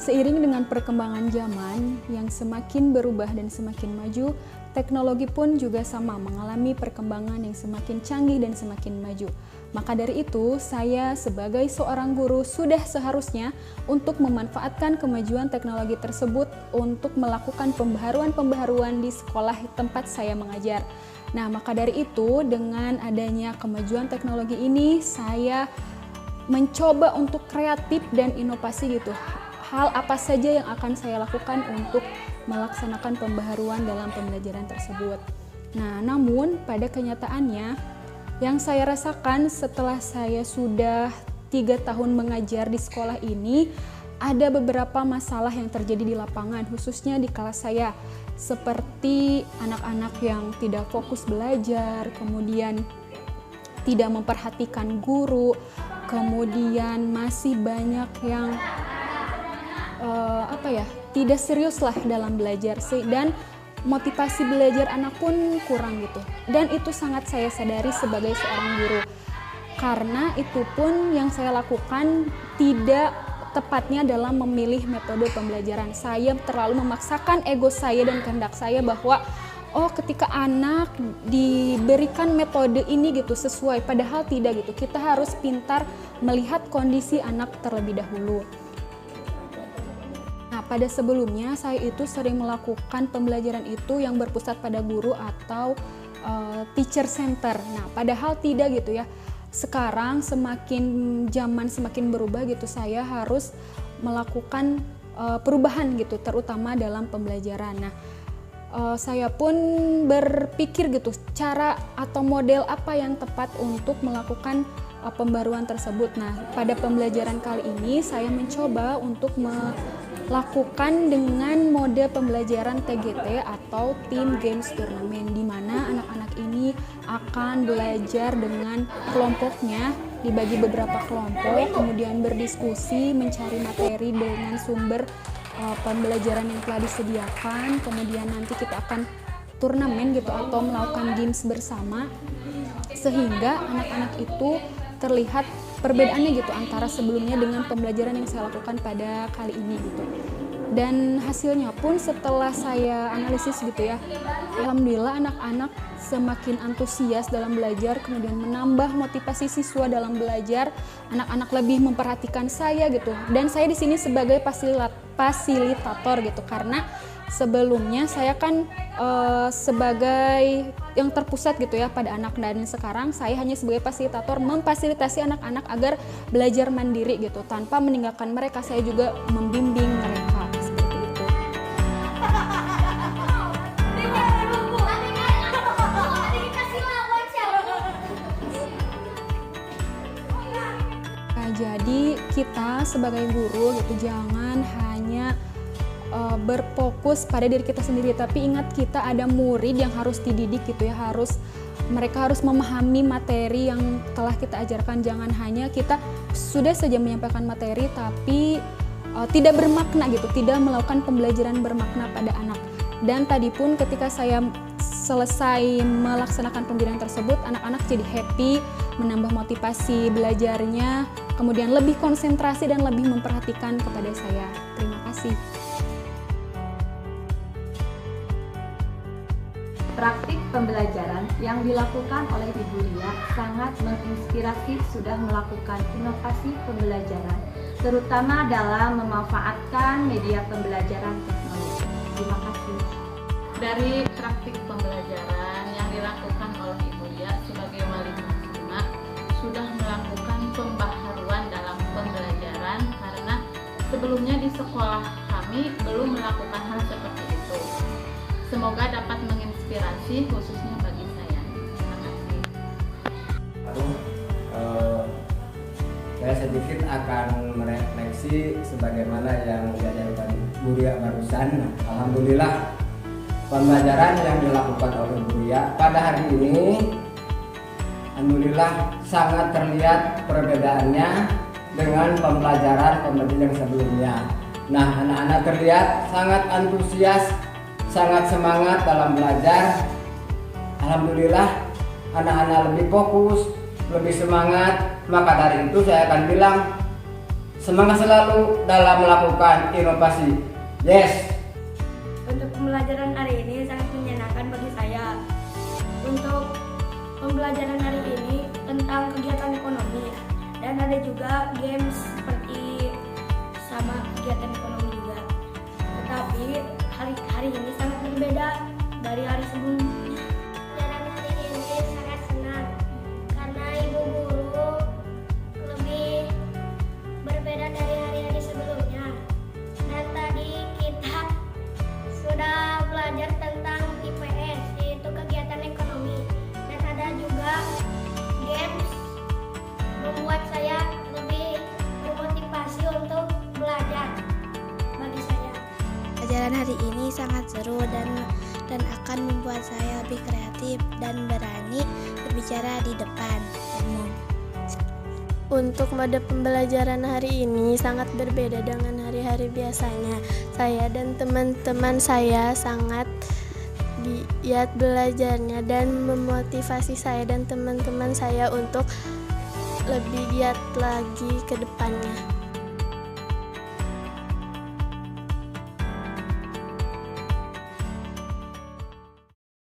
Seiring dengan perkembangan zaman yang semakin berubah dan semakin maju, teknologi pun juga sama mengalami perkembangan yang semakin canggih dan semakin maju. Maka dari itu, saya sebagai seorang guru sudah seharusnya untuk memanfaatkan kemajuan teknologi tersebut untuk melakukan pembaharuan-pembaharuan di sekolah tempat saya mengajar. Nah, maka dari itu, dengan adanya kemajuan teknologi ini, saya mencoba untuk kreatif dan inovasi gitu. Hal apa saja yang akan saya lakukan untuk melaksanakan pembaharuan dalam pembelajaran tersebut. Nah, namun pada kenyataannya yang saya rasakan setelah saya sudah 3 tahun mengajar di sekolah ini, ada beberapa masalah yang terjadi di lapangan, khususnya di kelas saya, seperti anak-anak yang tidak fokus belajar, kemudian tidak memperhatikan guru, kemudian masih banyak yang tidak serius lah dalam belajar sih, dan motivasi belajar anak pun kurang gitu. Dan itu sangat saya sadari sebagai seorang guru, karena itu pun yang saya lakukan tidak tepatnya dalam memilih metode pembelajaran. Saya terlalu memaksakan ego saya dan kehendak saya bahwa ketika anak diberikan metode ini gitu sesuai, padahal tidak gitu. Kita harus pintar melihat kondisi anak terlebih dahulu. Nah, pada sebelumnya saya itu sering melakukan pembelajaran itu yang berpusat pada guru atau teacher center. Nah, padahal tidak gitu ya. Sekarang semakin zaman semakin berubah gitu, saya harus melakukan perubahan gitu, terutama dalam pembelajaran. Nah, saya pun berpikir gitu, cara atau model apa yang tepat untuk melakukan pembaruan tersebut. Nah, pada pembelajaran kali ini saya mencoba untuk melakukan dengan mode pembelajaran TGT atau Team Games Tournament, di mana anak-anak ini akan belajar dengan kelompoknya, dibagi beberapa kelompok, kemudian berdiskusi, mencari materi dengan sumber pembelajaran yang telah disediakan, kemudian nanti kita akan turnamen gitu atau melakukan games bersama, sehingga anak-anak itu terlihat perbedaannya gitu antara sebelumnya dengan pembelajaran yang saya lakukan pada kali ini gitu. Dan hasilnya pun setelah saya analisis gitu ya, alhamdulillah anak-anak semakin antusias dalam belajar, kemudian menambah motivasi siswa dalam belajar, anak-anak lebih memperhatikan saya gitu. Dan saya di sini sebagai fasilitator gitu, karena sebelumnya saya kan sebagai yang terpusat gitu ya pada anak, dan sekarang saya hanya sebagai fasilitator memfasilitasi anak-anak agar belajar mandiri gitu, tanpa meninggalkan mereka. Saya juga membimbing mereka seperti itu. Nah, jadi kita sebagai guru gitu jangan hanya berfokus pada diri kita sendiri, tapi ingat kita ada murid yang harus dididik gitu ya, mereka harus memahami materi yang telah kita ajarkan. Jangan hanya kita sudah saja menyampaikan materi tapi tidak bermakna gitu, tidak melakukan pembelajaran bermakna pada anak. Dan tadi pun ketika saya selesai melaksanakan pembelajaran tersebut, anak-anak jadi happy, menambah motivasi belajarnya, kemudian lebih konsentrasi dan lebih memperhatikan kepada saya. Terima kasih. Praktik pembelajaran yang dilakukan oleh Ibu Lia sangat menginspirasi, sudah melakukan inovasi pembelajaran, terutama dalam memanfaatkan media pembelajaran teknologi. Terima kasih. Dari praktik pembelajaran yang dilakukan oleh Ibu Lia sebagai wali muslimah, sudah melakukan pembaharuan dalam pembelajaran, karena sebelumnya di sekolah kami belum melakukan hal seperti itu. Semoga dapat menginspirasi khususnya bagi saya. Terima kasih. Saya sedikit akan merefleksi sebagaimana yang diajarkan Bu Ria barusan. Alhamdulillah pembelajaran yang dilakukan oleh Bu Ria pada hari ini, alhamdulillah sangat terlihat perbedaannya dengan pembelajaran yang sebelumnya. Nah, anak-anak terlihat sangat antusias, sangat semangat dalam belajar. Alhamdulillah anak-anak lebih fokus, lebih semangat. Maka dari itu saya akan bilang Semangat selalu dalam melakukan inovasi. Yes. Untuk pembelajaran hari ini sangat menyenangkan bagi saya. Untuk pembelajaran hari ini tentang kegiatan ekonomi dan ada juga games seperti sama kegiatan ekonomi juga. Tetapi hari ini sangat berbeda dari hari sebelumnya. Pelajaran hari ini sangat senang karena ibu guru lebih berbeda dari hari-hari sebelumnya. Dan tadi kita sudah belajar tentang IPS, yaitu kegiatan ekonomi. Dan ada juga games membuat saya lebih bermotivasi untuk belajar bagi saya. Pelajaran hari ini sangat seru dan akan membuat saya lebih kreatif dan berani berbicara di depan umum. Untuk mode pembelajaran hari ini sangat berbeda dengan hari-hari biasanya. Saya dan teman-teman saya sangat giat belajarnya dan memotivasi saya dan teman-teman saya untuk lebih giat lagi ke depannya.